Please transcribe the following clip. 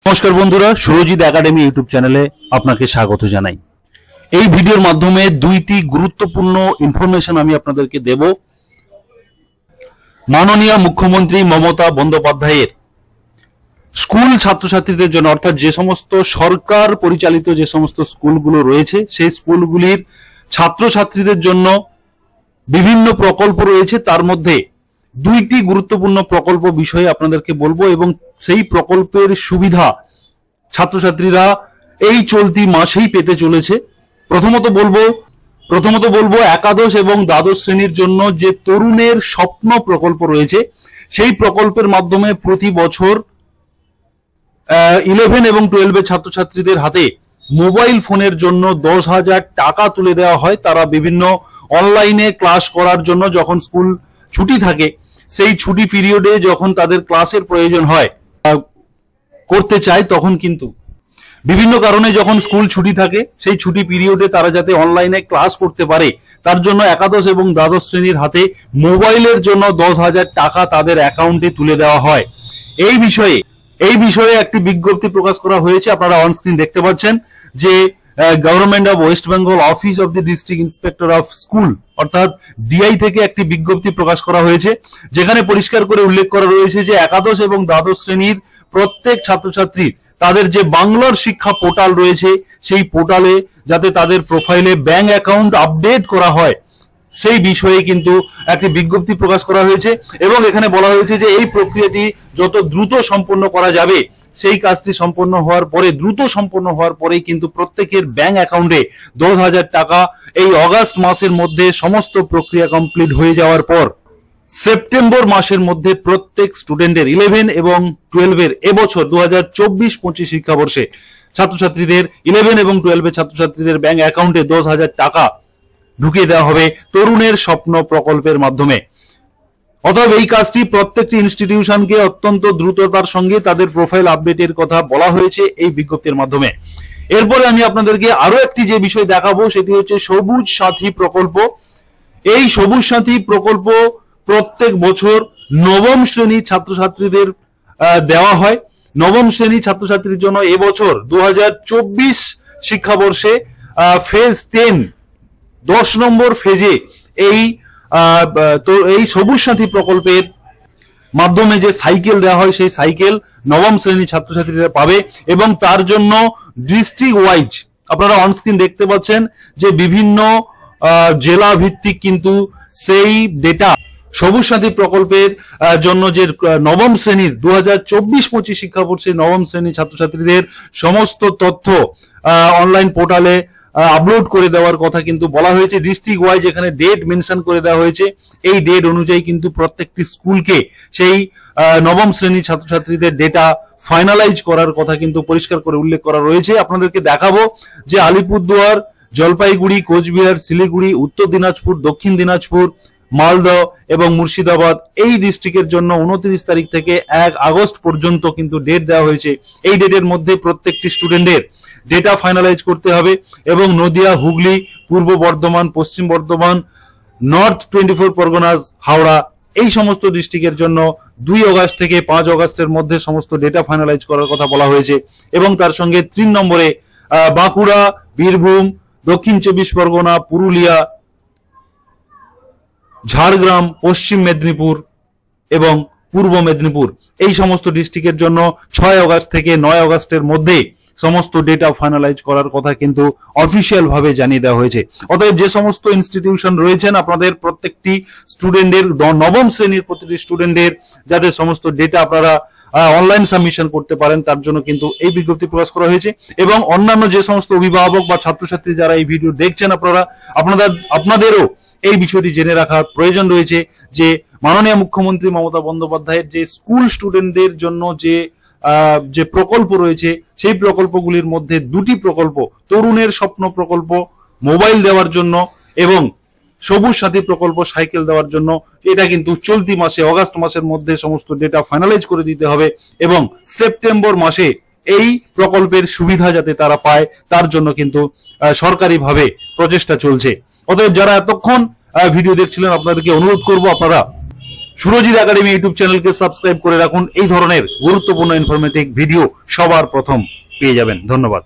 নমস্কার বন্ধুরা, Surajit academy YouTube চ্যানেলে আপনাকে স্বাগত জানাই। এই ভিডিওর মাধ্যমে দুইটি গুরুত্বপূর্ণ ইনফরমেশন আমি আপনাদেরকে দেব। মাননীয় মুখ্যমন্ত্রী মমতা বন্দ্যোপাধ্যায়ের স্কুল ছাত্রছাত্রীদের জন্য, অর্থাৎ যে সমস্ত সরকার পরিচালিত যে সমস্ত স্কুলগুলো রয়েছে সেই স্কুলগুলির ছাত্রছাত্রীদের জন্য বিভিন্ন প্রকল্প রয়েছে। তার মধ্যে দুইটি গুরুত্বপূর্ণ প্রকল্প বিষয়ে আপনাদেরকে বলবো এবং সেই প্রকল্পের সুবিধা ছাত্রছাত্রীরা এই চলতি মাসেই পেতে চলেছে। প্রথমত বলবো একাদশ এবং দ্বাদশ শ্রেণীর জন্য যে তরুণের স্বপ্ন প্রকল্প রয়েছে সেই প্রকল্পের মাধ্যমে প্রতি বছর 11 এবং 12 ছাত্রছাত্রীদের হাতে মোবাইল ফোনের জন্য 10,000 টাকা তুলে দেওয়া হয়। তারা বিভিন্ন অনলাইনে ক্লাস করার জন্য যখন স্কুল ছুটি থাকে সেই ছুটি পিরিয়ডে যখন তাদের ক্লাসের প্রয়োজন হয় করতে চায়, তখন কিন্তু বিভিন্ন কারণে যখন স্কুল ছুটি থাকে সেই ছুটি পিরিয়ডে তারা যাতে অনলাইনে ক্লাস করতে পারে তার জন্য একাদশ এবং দ্বাদশ শ্রেণীর হাতে মোবাইলের জন্য 10,000 টাকা তাদের অ্যাকাউন্টে তুলে দেওয়া হয়। এই বিষয়ে একটি বিজ্ঞপ্তি প্রকাশ করা হয়েছে। আপনারা অন স্ক্রিন দেখতে পাচ্ছেন যে government of West Bengal office of the district inspector of school অর্থাৎ ডিআই থেকে একটি বিজ্ঞপ্তি প্রকাশ করা হয়েছে, যেখানে পরিষ্কার করে উল্লেখ করা রয়েছে যে একাদশ এবং দ্বাদশ শ্রেণীর প্রত্যেক ছাত্রছাত্রী তাদের যে বাংলার শিক্ষা পোর্টাল রয়েছে সেই পোর্টালে যাতে তাদের প্রোফাইলে ব্যাংক অ্যাকাউন্ট আপডেট করা হয় সেই বিষয়ে কিন্তু একটি বিজ্ঞপ্তি প্রকাশ করা হয়েছে এবং এখানে বলা হয়েছে যে এই প্রক্রিয়াটি যত দ্রুত সম্পন্ন করা যাবে সেই কাজটি দ্রুত সম্পন্ন হওয়ার পরেই কিন্তু প্রত্যেকের ব্যাংক অ্যাকাউন্টে 10,000 টাকা এই অগাস্ট মাসের মধ্যে সমস্ত প্রক্রিয়া কমপ্লিট হয়ে যাওয়ার পর সেপ্টেম্বর মাসের মধ্যে প্রত্যেক স্টুডেন্টের 11 এবং 12 এবছর 2024-25 শিক্ষাবর্ষে ছাত্রছাত্রীদের 11 এবং 12 ছাত্রছাত্রীদের ব্যাংক অ্যাকাউন্টে 10,000 টাকা ঢুকিয়ে দেওয়া হবে তরুণের স্বপ্ন প্রকল্পের মাধ্যমে। অতএব এই কাজটি প্রত্যেকটি ইনস্টিটিউশনকে অত্যন্ত দ্রুততার সঙ্গে তাদের প্রোফাইল আপডেটের কথা বলা হয়েছে এই বিজ্ঞপ্তির মাধ্যমে। এরপরে আমি আপনাদেরকে আরো একটি যে বিষয় দেখাবো সেটি হচ্ছে সবুজ সাথী প্রকল্প। এই সবুজ সাথী প্রকল্প প্রত্যেক বছর নবম শ্রেণী ছাত্রছাত্রীদের দেওয়া হয়। নবম শ্রেণী ছাত্রছাত্রীর জন্য এবছর 2024 শিক্ষাবর্ষে ফেজ 10 10 নম্বর ফেজে এই সবুজ সাথী প্রকল্পের মাধ্যমে যে সাইকেল দেওয়া হয় সেই সাইকেল নবম শ্রেণী ছাত্রছাত্রীরা পাবে এবং তার জন্য ডিস্ট্রিক্ট ওয়াইজ আপনারা অনস্ক্রিন দেখতে পাচ্ছেন যে বিভিন্ন জেলা ভিত্তিক কিন্তু সেই ডেটা সবুজ সাথী প্রকল্পের জন্য যে নবম শ্রেণীর 2024-25 শিক্ষাবর্ষে নবম শ্রেণী ছাত্রছাত্রীদের সমস্ত তথ্য অনলাইন পোর্টালে আপলোড করে দেওয়ার কথা কিন্তু বলা হয়েছে। ডিস্ট্রিক্ট ওয়াইজ এখানে ডেট মেনশন করে দেওয়া হয়েছে। এই ডেট অনুযায়ী কিন্তু প্রত্যেকটি স্কুলকে সেই নবম শ্রেণী ছাত্রছাত্রীদের ডেটা ফাইনালাইজ করার কথা কিন্তু পরিষ্কার করে উল্লেখ করা রয়েছে। আপনাদেরকে দেখাবো যে আলিপুরদুয়ার, জলপাইগুড়ি, কোচবিহার, শিলিগুড়ি, উত্তর দিনাজপুর, দক্ষিণ দিনাজপুর, মালদহ এবং মুর্শিদাবাদ এই ডিস্ট্রিক্টের জন্য 29 তারিখ থেকে 1 আগস্ট পর্যন্ত কিন্তু ডেট দেওয়া হয়েছে। এই ডেটের মধ্যে প্রত্যেকটি স্টুডেন্টের ডেটা ফাইনালাইজ করতে হবে এবং নদিয়া, হুগলি, পূর্ব বর্ধমান, পশ্চিম বর্ধমান, নর্থ 24 পরগনাস, হাওড়া এই সমস্ত ডিস্ট্রিক্টের জন্য 2 আগস্ট থেকে 5 আগস্টের মধ্যে সমস্ত ডেটা ফাইনালাইজ করার কথা বলা হয়েছে এবং তার সঙ্গে 3 নম্বরে বাঁকুড়া, বীরভূম, দক্ষিণ 24 পরগনা, পুরুলিয়া, ঝাড়গ্রাম, পশ্চিম মেদিনীপুর এবং পূর্ব মেদিনীপুর এই সমস্ত ডিস্ট্রিক্টের জন্য 6 আগস্ট থেকে 9 আগস্টের মধ্যে সমস্ত ডেটা ফাইনালাইজ করার কথা কিন্তু অফিসিয়াল ভাবে জানিয়ে দেওয়া হয়েছে। অতএব যে সমস্ত ইনস্টিটিউশন রয়েছেন আপনাদের প্রত্যেকটি স্টুডেন্টের নবম শ্রেণীর প্রতিটি স্টুডেন্টের যাতে সমস্ত ডেটা আপনারা অনলাইন সাবমিশন করতে পারেন তার জন্য কিন্তু এই বিজ্ঞপ্তি প্রকাশ করা হয়েছে এবং অন্যান্য যে সমস্ত অভিভাবক বা ছাত্রছাত্রী যারা এই ভিডিও দেখছেন আপনাদেরও এই বিষয়টি জেনে রাখার প্রয়োজন রয়েছে যে মাননীয় মুখ্যমন্ত্রী মমতা বন্দ্যোপাধ্যায়ের যে স্কুল স্টুডেন্টদের জন্য যে প্রকল্প রয়েছে সেই প্রকল্পগুলির মধ্যে দুটি প্রকল্প, তরুণের স্বপ্ন প্রকল্প মোবাইল দেওয়ার জন্য এবং সবুজ সাথী প্রকল্প সাইকেল দেওয়ার জন্য, এটা কিন্তু চলতি মাসে অগাস্ট মাসের মধ্যে সমস্ত ডেটা ফাইনালাইজ করে দিতে হবে এবং সেপ্টেম্বর মাসে এই প্রকল্পের সুবিধা যাতে তারা পায় তার জন্য কিন্তু সরকারিভাবে প্রচেষ্টা চলছে। অতএব যারা এতক্ষণ ভিডিও দেখছিলেন আপনাদেরকে অনুরোধ করব আপনারা সুরজিৎ একাডেমি ইউটিউব চ্যানেলকে সাবস্ক্রাইব করে রাখুন। এই ধরনের গুরুত্বপূর্ণ ইনফরমেটিভ ভিডিও সবার প্রথম পেয়ে যাবেন। ধন্যবাদ।